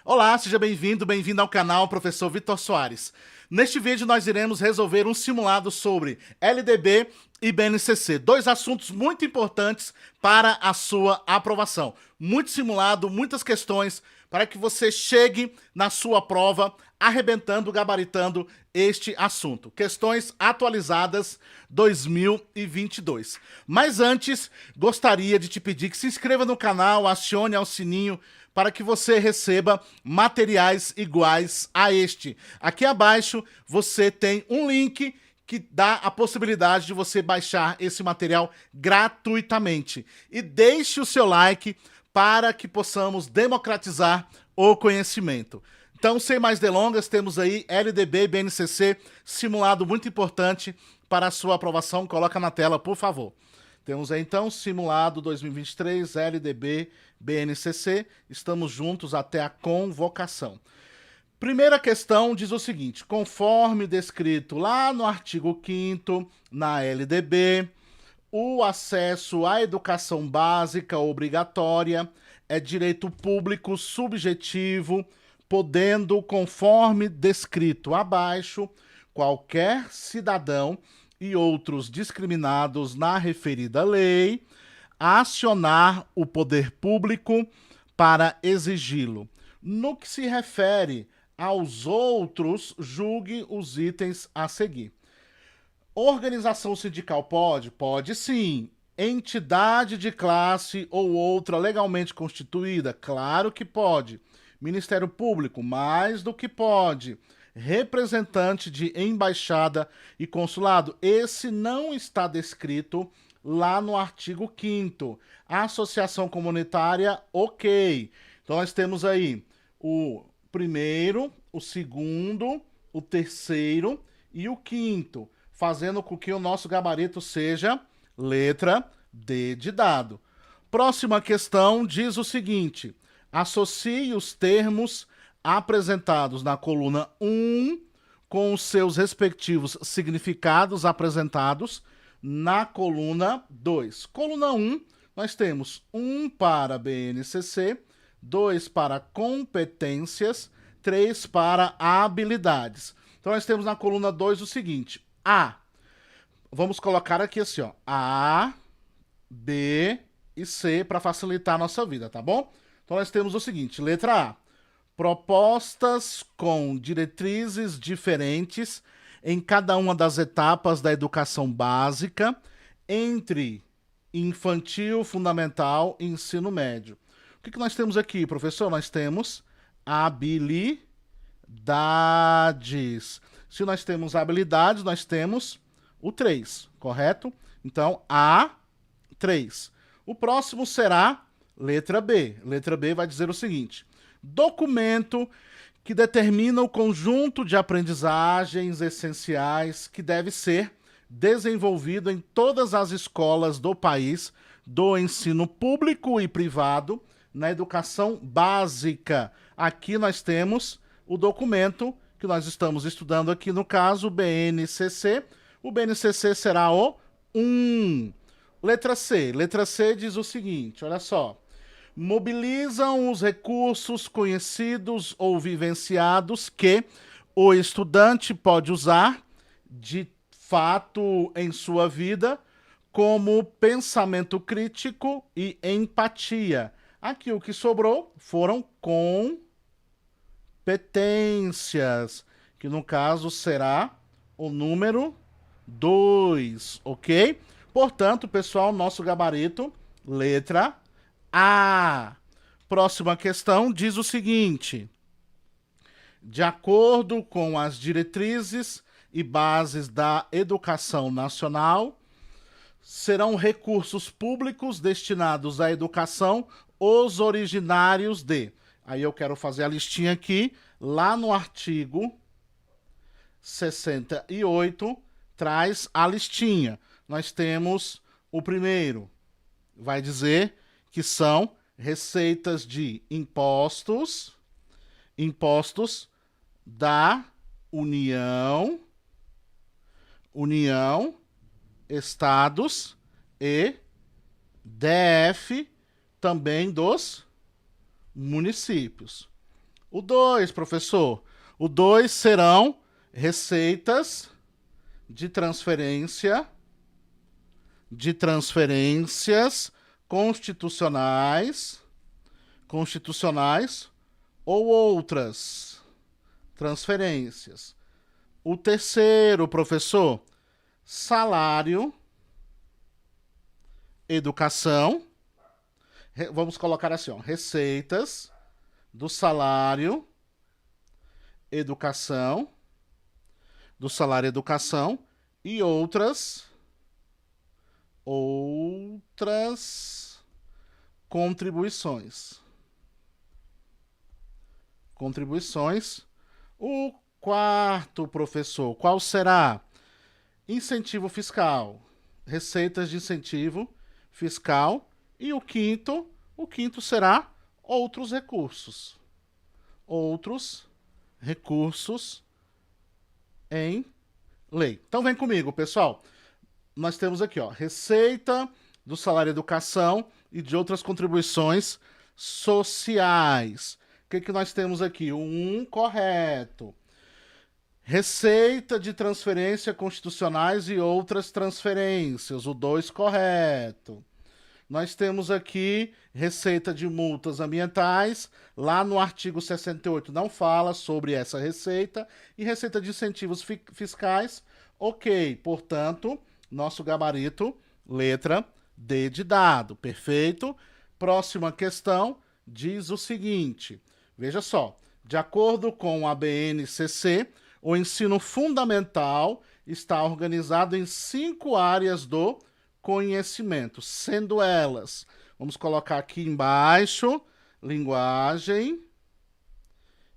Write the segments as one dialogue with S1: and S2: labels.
S1: Olá, seja bem-vindo, bem-vindo ao canal Professor Vitor Soares. Neste vídeo nós iremos resolver um simulado sobre LDB e BNCC, dois assuntos muito importantes para a sua aprovação. Muito simulado, muitas questões para que você chegue na sua prova arrebentando, gabaritando este assunto. Questões atualizadas 2022. Mas antes, gostaria de te pedir que se inscreva no canal, acione o sininho para que você receba materiais iguais a este. Aqui abaixo você tem um link que dá a possibilidade de você baixar esse material gratuitamente. E deixe o seu like para que possamos democratizar o conhecimento. Então, sem mais delongas, temos aí LDB e BNCC, simulado muito importante para a sua aprovação. Coloca na tela, por favor. Temos aí, então, simulado 2023, LDB, BNCC. Estamos juntos até a convocação. Primeira questão diz o seguinte: conforme descrito lá no artigo 5º, na LDB, o acesso à educação básica obrigatória é direito público subjetivo, podendo, conforme descrito abaixo, qualquer cidadão e outros discriminados na referida lei acionar o poder público para exigi-lo. No que se refere aos outros, julgue os itens a seguir. Organização sindical pode? Pode sim. Entidade de classe ou outra legalmente constituída? Claro que pode. Ministério Público? Mais do que pode. Representante de embaixada e consulado? Esse não está descrito lá no artigo 5º. Associação comunitária? Ok. Então nós temos aí o primeiro, o segundo, o terceiro e o quinto, fazendo com que o nosso gabarito seja letra D de dado. Próxima questão diz o seguinte: associe os termos apresentados na coluna 1 com os seus respectivos significados apresentados na coluna 2. Coluna 1, nós temos 1 para BNCC, 2 para competências, 3 para habilidades. Então nós temos na coluna 2 o seguinte: A. Vamos colocar aqui assim, ó, A, B e C para facilitar a nossa vida, tá bom? Então nós temos o seguinte: letra A. Propostas com diretrizes diferentes em cada uma das etapas da educação básica, entre infantil, fundamental e ensino médio. O que nós temos aqui, professor? Nós temos habilidades. Se nós temos habilidades, nós temos o 3, correto? Então, A3. O próximo será letra B. Letra B vai dizer o seguinte: documento que determina o conjunto de aprendizagens essenciais que deve ser desenvolvido em todas as escolas do país, do ensino público e privado, na educação básica. Aqui nós temos o documento que nós estamos estudando aqui, no caso, o BNCC. O BNCC será o 1. Letra C. Letra C diz o seguinte, olha só: mobilizam os recursos conhecidos ou vivenciados que o estudante pode usar de fato em sua vida, como pensamento crítico e empatia. Aqui o que sobrou foram competências, que no caso será o número 2, ok? Portanto, pessoal, nosso gabarito, letra A. Próxima questão diz o seguinte: de acordo com as diretrizes e bases da educação nacional, serão recursos públicos destinados à educação os originários de... Aí eu quero fazer a listinha aqui, lá no artigo 68, traz a listinha. Nós temos o primeiro, vai dizer que são receitas de impostos da União, estados e DF também dos municípios. O 2, professor. O 2 serão receitas de transferências constitucionais ou outras transferências. O terceiro, professor, salário, educação. Vamos colocar assim, ó, receitas do salário, educação, e outras contribuições. O quarto, professor, qual será? Incentivo fiscal, receitas de incentivo fiscal. E o quinto será outros recursos. Outros recursos em lei. Então vem comigo, pessoal. Nós temos aqui, ó, receita do salário educação e de outras contribuições sociais. O que nós temos aqui? O 1 correto. Receita de transferência constitucionais e outras transferências. O 2 correto. Nós temos aqui receita de multas ambientais. Lá no artigo 68 não fala sobre essa receita. E receita de incentivos fiscais. Ok, portanto, nosso gabarito, letra D de dado. Perfeito? Próxima questão diz o seguinte. Veja só. De acordo com a BNCC, o ensino fundamental está organizado em 5 áreas do conhecimento, sendo elas, vamos colocar aqui embaixo, linguagem,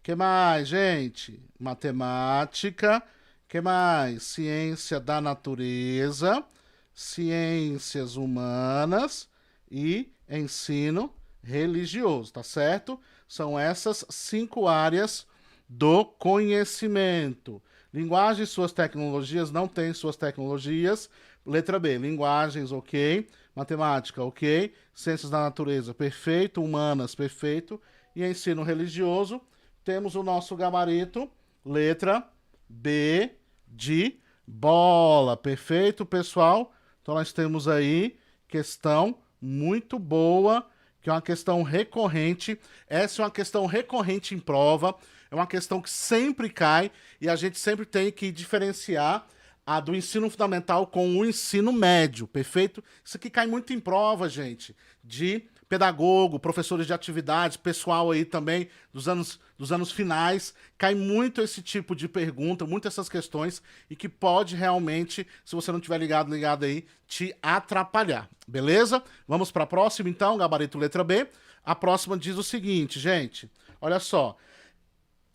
S1: que mais, gente? Matemática, que mais? Ciência da natureza, ciências humanas e ensino religioso, tá certo? São essas 5 áreas do conhecimento. Linguagem e suas tecnologias não tem suas tecnologias. Letra B, linguagens, ok. Matemática, ok. Ciências da natureza, perfeito. Humanas, perfeito. E ensino religioso, temos o nosso gabarito, letra B de bola. Perfeito, pessoal? Então nós temos aí questão muito boa, que é uma questão recorrente. Essa é uma questão recorrente em prova. É uma questão que sempre cai e a gente sempre tem que diferenciar a do ensino fundamental com o ensino médio, perfeito? Isso aqui cai muito em prova, gente, de pedagogo, professores de atividades, pessoal aí também dos anos finais, cai muito esse tipo de pergunta, muito essas questões, e que pode realmente, se você não tiver ligado aí, te atrapalhar, beleza? Vamos para a próxima, então, gabarito letra B. A próxima diz o seguinte, gente, olha só.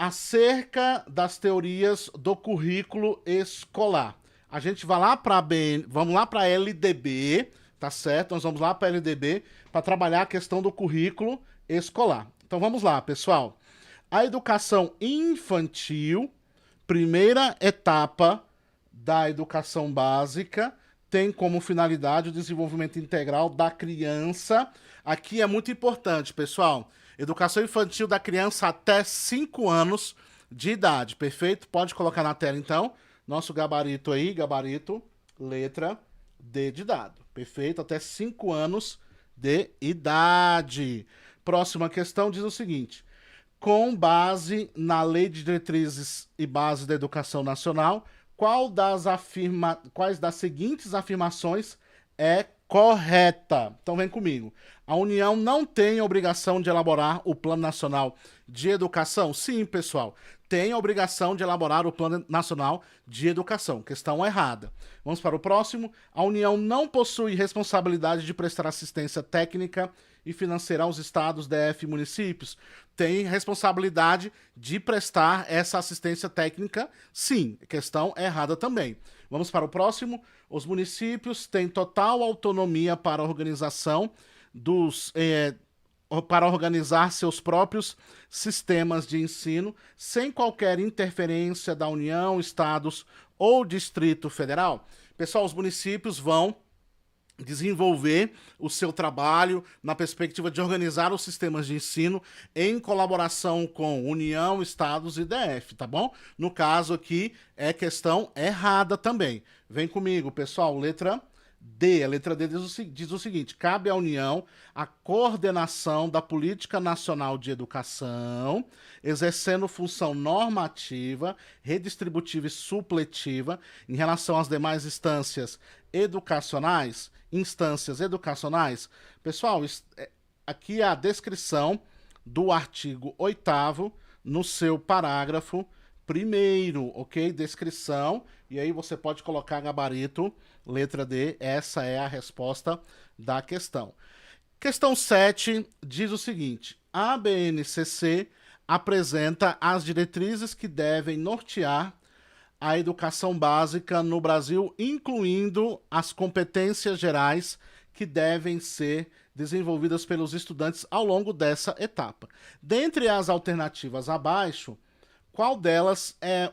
S1: Acerca das teorias do currículo escolar. A gente vai lá para vamos lá para a LDB, tá certo? Nós vamos lá para a LDB para trabalhar a questão do currículo escolar. Então vamos lá, pessoal. A educação infantil, primeira etapa da educação básica, tem como finalidade o desenvolvimento integral da criança. Aqui é muito importante, pessoal. Educação infantil da criança até 5 anos de idade, perfeito? Pode colocar na tela, então, nosso gabarito aí, gabarito, letra D de dado, perfeito? Até 5 anos de idade. Próxima questão diz o seguinte. Com base na Lei de Diretrizes e Bases da Educação Nacional, quais das seguintes afirmações é correta? Então vem comigo. A União não tem a obrigação de elaborar o Plano Nacional de Educação? Sim, pessoal. Tem a obrigação de elaborar o Plano Nacional de Educação. Questão errada. Vamos para o próximo. A União não possui responsabilidade de prestar assistência técnica e financeira aos estados, DF e municípios? Tem responsabilidade de prestar essa assistência técnica? Sim. Questão errada também. Vamos para o próximo. Os municípios têm total autonomia para a organização para organizar seus próprios sistemas de ensino, sem qualquer interferência da União, estados ou Distrito Federal? Pessoal, os municípios vão desenvolver o seu trabalho na perspectiva de organizar os sistemas de ensino em colaboração com União, Estados e DF, tá bom? No caso aqui é questão errada também. Vem comigo, pessoal, letra D. A letra D diz o seguinte: cabe à União a coordenação da Política Nacional de Educação, exercendo função normativa, redistributiva e supletiva em relação às demais instâncias educacionais. Pessoal, aqui é a descrição do artigo 8º no seu parágrafo primeiro, ok? Descrição, e aí você pode colocar gabarito, letra D, essa é a resposta da questão. Questão 7 diz o seguinte: a BNCC apresenta as diretrizes que devem nortear a educação básica no Brasil, incluindo as competências gerais que devem ser desenvolvidas pelos estudantes ao longo dessa etapa. Dentre as alternativas abaixo, qual delas é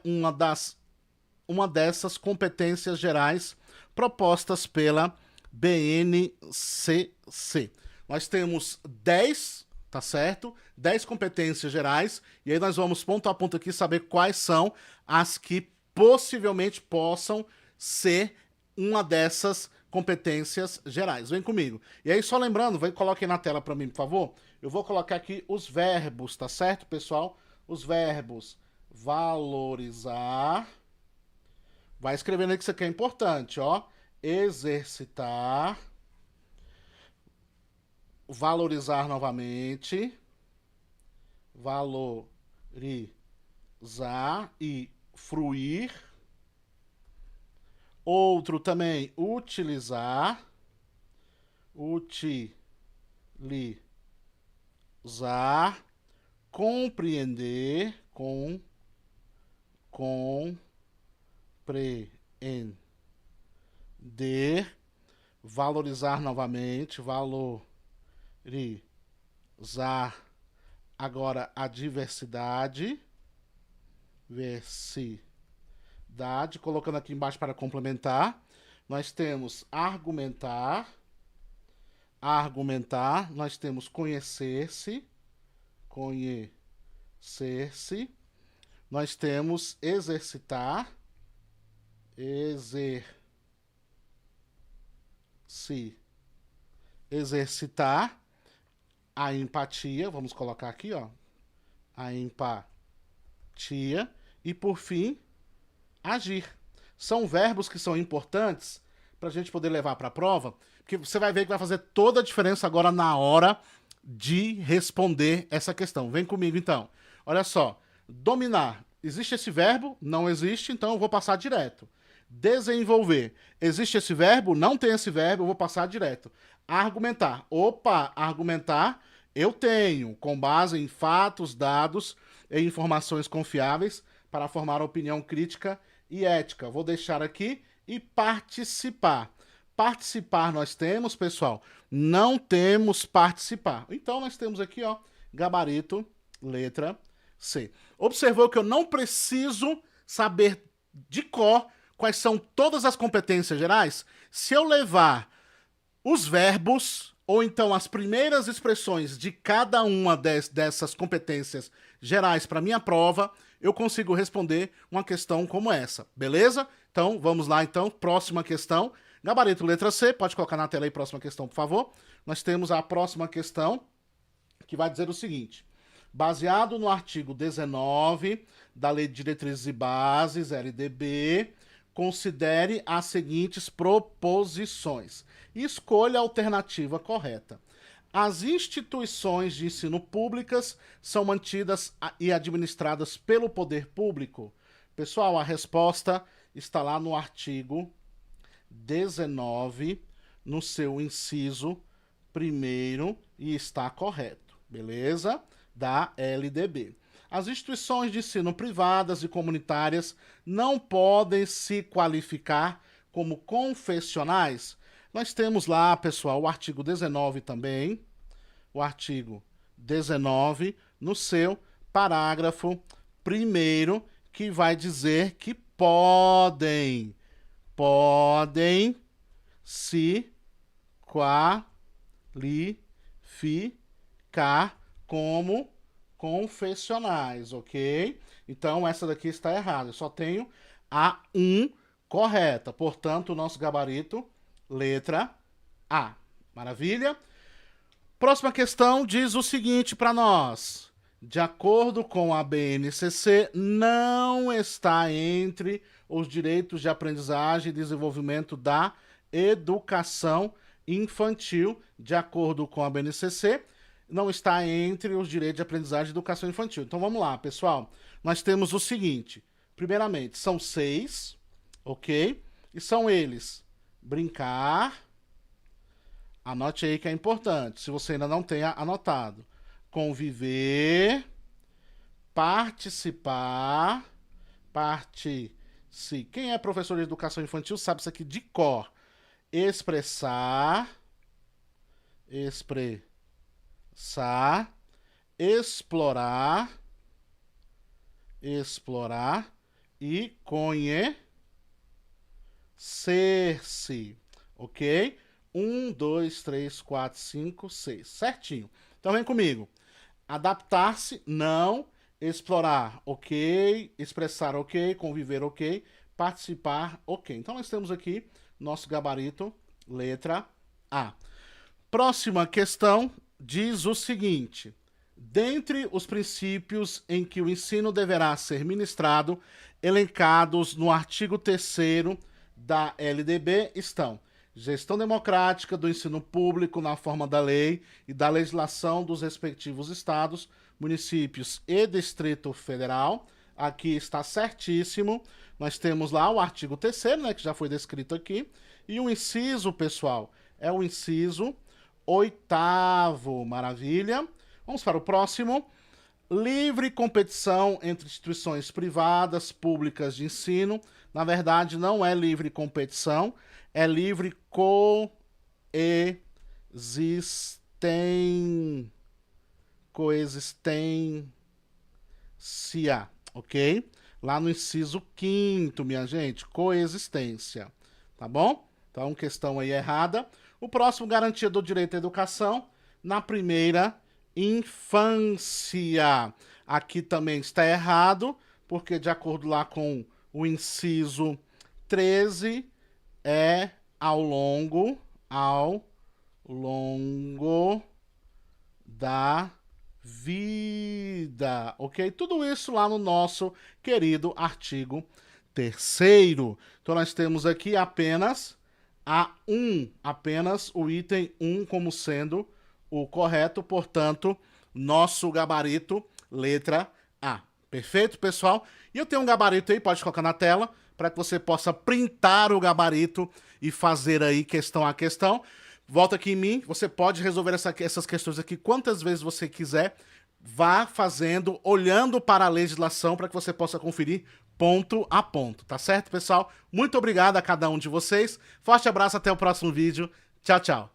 S1: uma dessas competências gerais propostas pela BNCC? Nós temos 10, tá certo? 10 competências gerais, e aí nós vamos ponto a ponto aqui saber quais são as que possivelmente possam ser uma dessas competências gerais. Vem comigo. E aí, só lembrando, coloquem na tela para mim, por favor. Eu vou colocar aqui os verbos, tá certo, pessoal? Os verbos: valorizar. Vai escrevendo aí que isso aqui é importante, ó. Exercitar. Valorizar novamente. Valorizar e fruir. Outro também, utilizar. Utilizar. Compreender. Compreender. Valorizar novamente. Valorizar agora a diversidade. Colocando aqui embaixo para complementar, nós temos argumentar, nós temos conhecer-se, nós temos exercitar, exercitar a empatia, vamos colocar aqui, ó, a empatia, e por fim, agir. São verbos que são importantes para a gente poder levar para a prova, porque você vai ver que vai fazer toda a diferença agora na hora de responder essa questão. Vem comigo, então. Olha só. Dominar. Existe esse verbo? Não existe, então eu vou passar direto. Desenvolver. Existe esse verbo? Não tem esse verbo, eu vou passar direto. Argumentar. Opa, argumentar eu tenho, com base em fatos, dados e informações confiáveis, para formar opinião crítica e ética. Vou deixar aqui. E participar. Participar nós temos, pessoal? Não temos participar. Então nós temos aqui, ó, gabarito, letra C. Observou que eu não preciso saber de cor quais são todas as competências gerais? Se eu levar os verbos, ou então as primeiras expressões de cada uma dessas competências gerais para minha prova, eu consigo responder uma questão como essa, beleza? Então, vamos lá, então, próxima questão. Gabarito, letra C, pode colocar na tela aí, próxima questão, por favor. Nós temos a próxima questão, que vai dizer o seguinte: baseado no artigo 19 da Lei de Diretrizes e Bases, LDB, considere as seguintes proposições. Escolha a alternativa correta. As instituições de ensino públicas são mantidas e administradas pelo poder público? Pessoal, a resposta está lá no artigo 19, no seu inciso 1º, e está correto, beleza? Da LDB. As instituições de ensino privadas e comunitárias não podem se qualificar como confessionais? Nós temos lá, pessoal, o artigo 19 também, o artigo 19, no seu parágrafo 1º, que vai dizer que podem se qualificar como confessionais, ok? Então, essa daqui está errada. Eu só tenho a 1 correta. Portanto, o nosso gabarito, letra A. Maravilha? Próxima questão diz o seguinte para nós. De acordo com a BNCC, não está entre os direitos de aprendizagem e desenvolvimento da educação infantil. De acordo com a BNCC, não está entre os direitos de aprendizagem e educação infantil. Então vamos lá, pessoal. Nós temos o seguinte. Primeiramente, são 6, ok? E são eles: brincar. Anote aí que é importante, se você ainda não tenha anotado. Conviver, participar, quem é professor de educação infantil sabe isso aqui de cor. Expressar, explorar e conhecer-se, ok? 1, 2, 3, 4, 5, 6. Certinho. Então vem comigo. Adaptar-se, não. Explorar, ok. Expressar, ok. Conviver, ok. Participar, ok. Então nós temos aqui nosso gabarito, letra A. Próxima questão diz o seguinte. Dentre os princípios em que o ensino deverá ser ministrado, elencados no artigo 3º da LDB estão: gestão democrática do ensino público na forma da lei e da legislação dos respectivos estados, municípios e Distrito Federal. Aqui está certíssimo. Nós temos lá o artigo 3º, né, que já foi descrito aqui. E o inciso, pessoal, é o inciso 8º. Maravilha. Vamos para o próximo. Livre competição entre instituições privadas, públicas de ensino. Na verdade, não é livre competição, é livre coexistência, ok? Lá no inciso 5º, minha gente, coexistência, tá bom? Então, questão aí errada. O próximo, garantia do direito à educação na primeira infância. Aqui também está errado, porque de acordo lá com o inciso 13, é ao longo da vida, ok? Tudo isso lá no nosso querido artigo 3º. Então nós temos aqui apenas a 1, apenas o item 1 como sendo o correto, portanto, nosso gabarito, letra A. Perfeito, pessoal? E eu tenho um gabarito aí, pode colocar na tela, para que você possa printar o gabarito e fazer aí questão a questão. Volta aqui em mim, você pode resolver essas questões aqui quantas vezes você quiser. Vá fazendo, olhando para a legislação, para que você possa conferir ponto a ponto, tá certo, pessoal? Muito obrigado a cada um de vocês. Forte abraço, até o próximo vídeo. Tchau, tchau.